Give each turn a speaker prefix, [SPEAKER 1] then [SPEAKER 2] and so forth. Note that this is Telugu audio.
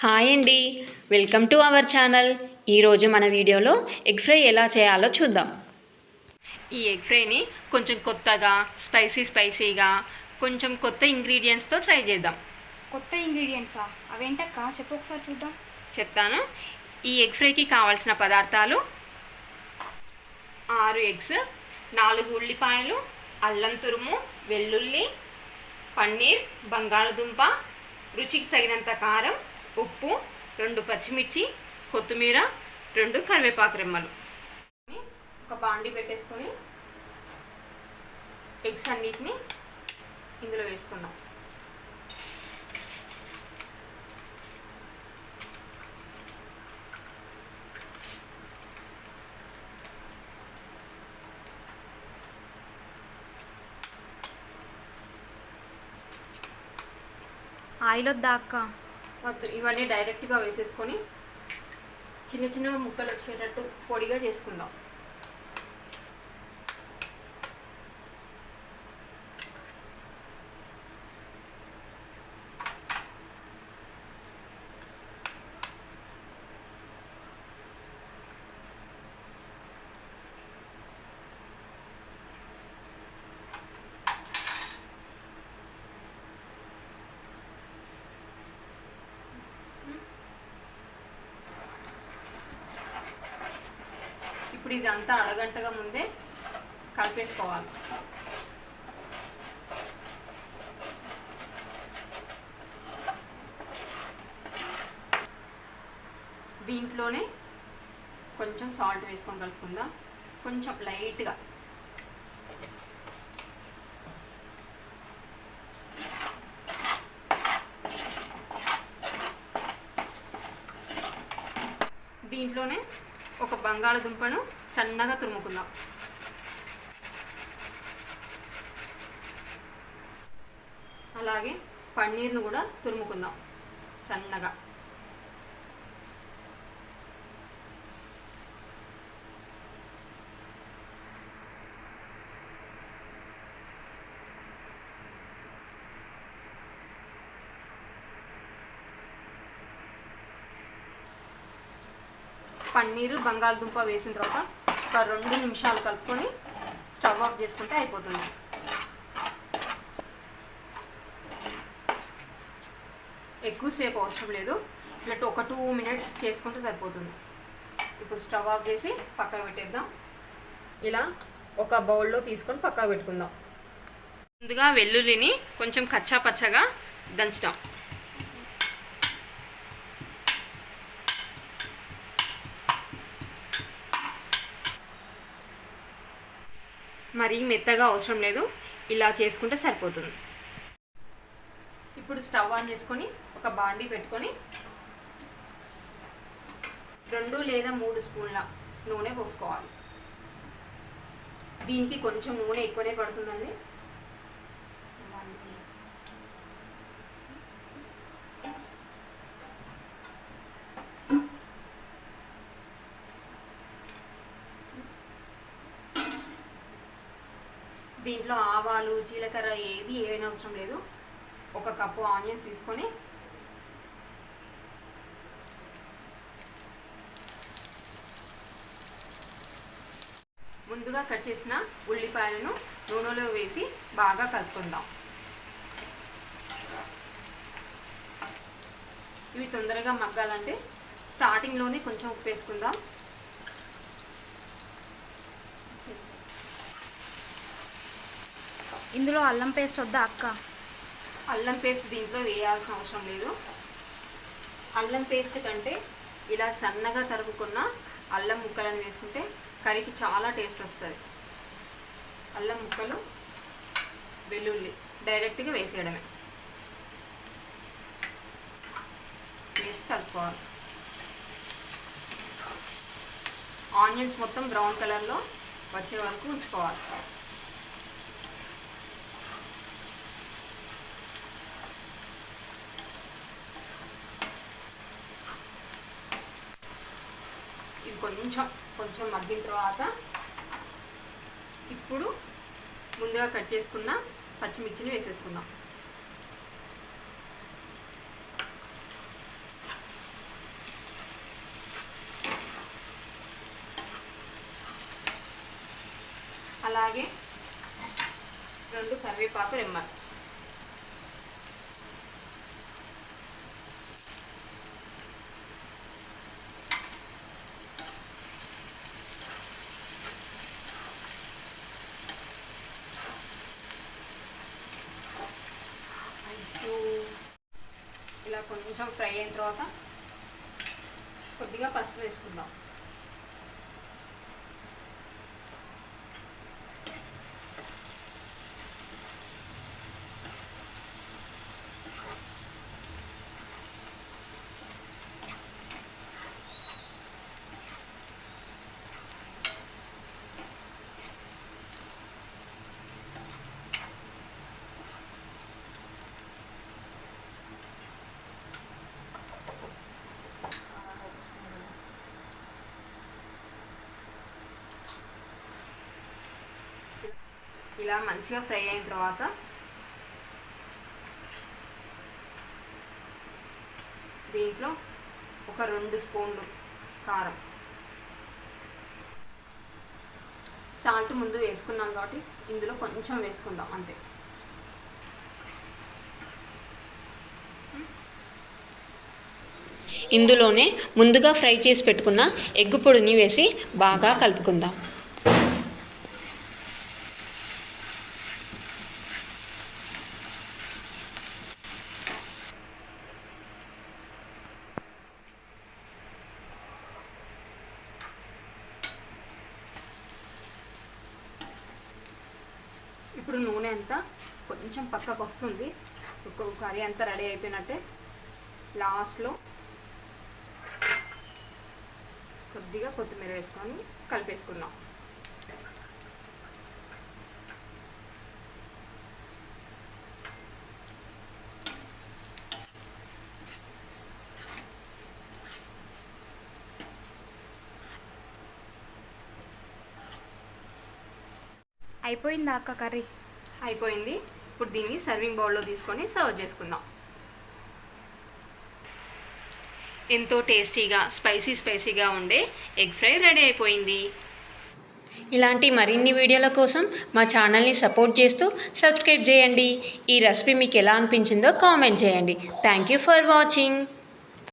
[SPEAKER 1] హాయ్ అండి, వెల్కమ్ టు అవర్ ఛానల్. ఈరోజు మన వీడియోలో ఎగ్ ఫ్రై ఎలా చేయాలో చూద్దాం. ఈ ఎగ్ ఫ్రైని కొంచెం కొత్తగా స్పైసీగా కొంచెం కొత్త ఇంగ్రీడియంట్స్తో ట్రై చేద్దాం.
[SPEAKER 2] కొత్త ఇంగ్రీడియంట్సా? అవేంటక్క, చెప్పు ఒకసారి చూద్దాం.
[SPEAKER 1] చెప్తాను. ఈ ఎగ్ ఫ్రైకి కావాల్సిన పదార్థాలు: 6 ఎగ్స్, 4 ఉల్లిపాయలు, అల్లం తురుము, వెల్లుల్లి, పన్నీర్, బంగాళదుంప, రుచికి తగినంత కారం, ఉప్పు, 2 పచ్చిమిర్చి, కొత్తిమీర, 2 కరివేపాకు రెమ్మలు. ఒక బాండి పెట్టేసుకొని ఎగ్స్ అన్నిటిని ఇందులో వేసుకుందాం.
[SPEAKER 2] ఆయిల్ వద్దా అక్క?
[SPEAKER 1] ఇవన్నీ డైరెక్ట్గా వేసేసుకొని చిన్న చిన్న ముక్కలు వచ్చేటట్టు పొడిగా చేసుకుందాం. ఇప్పుడు ఇదంతా అరగంటగా ముందే కలిపేసుకోవాలి. దీంట్లోనే కొంచెం సాల్ట్ వేసుకొని కలుపుకుందాం, కొంచెం లైట్గా. దీంట్లోనే ఒక బంగాళదుంపను సన్నగా తురుముకుందాం. అలాగే పన్నీర్ను కూడా తురుముకుందాం సన్నగా. పన్నీరు బంగాళదుంప వేసిన తర్వాత ఒక 2 నిమిషాలు కలుపుకొని స్టవ్ ఆఫ్ చేసుకుంటే అయిపోతుంది. ఎక్కువసేపు అవసరం లేదు, ఇట్లా ఒక 2 మినిట్స్ చేసుకుంటే సరిపోతుంది. ఇప్పుడు స్టవ్ ఆఫ్ చేసి పక్కకు పెట్టేద్దాం. ఇలా ఒక బౌల్లో తీసుకొని పక్కకు పెట్టుకుందాం. ముందుగా వెల్లుల్లిని కొంచెం కచ్చా పచ్చగా దంచుదాం. మరీ మెత్తగా అవసరం లేదు, ఇలా చేసుకుంటే సరిపోతుంది. ఇప్పుడు స్టవ్ ఆన్ చేసుకొని ఒక బాండీ పెట్టుకొని 2 లేదా 3 స్పూన్ల నూనె పోసుకోవాలి. దీనికి కొంచెం నూనె ఎక్కువనే పడుతుందండి. దీంట్లో ఆవాలు, జీలకర్ర ఏమైనా అవసరం లేదు. 1 కప్పు ఆనియన్స్ తీసుకొని ముందుగా కట్ చేసిన ఉల్లిపాయలను నూనెలో వేసి బాగా కలుపుకుందాం. ఇవి తొందరగా మగ్గాలంటే స్టార్టింగ్లోనే కొంచెం ఉప్పు వేసుకుందాం.
[SPEAKER 2] ఇందులో అల్లం పేస్ట్ వద్దా అక్క?
[SPEAKER 1] అల్లం పేస్ట్ దీంట్లో వేయాల్సిన అవసరం లేదు. అల్లం పేస్ట్ కంటే ఇలా సన్నగా తరుముకున్న అల్లం ముక్కలను వేసుకుంటే కర్రీకి చాలా టేస్ట్ వస్తుంది. అల్లం ముక్కలు, వెల్లుల్లి డైరెక్ట్గా వేసేయడమే. వేసి కలుపుకోవాలి. ఆనియన్స్ మొత్తం బ్రౌన్ కలర్లో వచ్చే వరకు ఉంచుకోవాలి. ఇది కొంచెం మగ్గిన తర్వాత ఇప్పుడు ముందుగా కట్ చేసుకున్న పచ్చిమిర్చిని వేసేసుకుందాం. అలాగే 2 కరివేపాకు రెమ్మలు. ఇలా కొంచెం ఫ్రై అయిన తర్వాత కొద్దిగా పసుపు వేసుకుందాం. ఇలా మంచిగా ఫ్రై అయిన తర్వాత దీంట్లో ఒక 2 స్పూన్లు కారం, సాల్ట్ ముందు వేసుకున్నాం కాబట్టి ఇందులో కొంచెం వేసుకుందాం అంతే.
[SPEAKER 3] ఇందులోనే ముందుగా ఫ్రై చేసి పెట్టుకున్న ఎగ్ పొడిని వేసి బాగా కలుపుకుందాం.
[SPEAKER 1] ఇప్పుడు నూనె అంతా కొంచెం పక్కకు వస్తుంది. కర్రీ అంతా రెడీ అయిపోయినట్టే. లాస్ట్లో కొద్దిగా కొత్తిమీర వేసుకొని కలిపేసుకుందాం.
[SPEAKER 2] అయిపోయిందా అక్క కర్రీ?
[SPEAKER 1] అయిపోయింది. ఇప్పుడు దీన్ని సర్వింగ్ బౌల్లో తీసుకొని సర్వ్ చేసుకుందాం. ఎంతో టేస్టీగా స్పైసీగా ఉండే ఎగ్ ఫ్రై రెడీ అయిపోయింది.
[SPEAKER 3] ఇలాంటి మరిన్ని వీడియోల కోసం మా ఛానల్ని సపోర్ట్ చేస్తూ సబ్స్క్రైబ్ చేయండి. ఈ రెసిపీ మీకు ఎలా అనిపించిందో కామెంట్ చేయండి. Thank you for watching.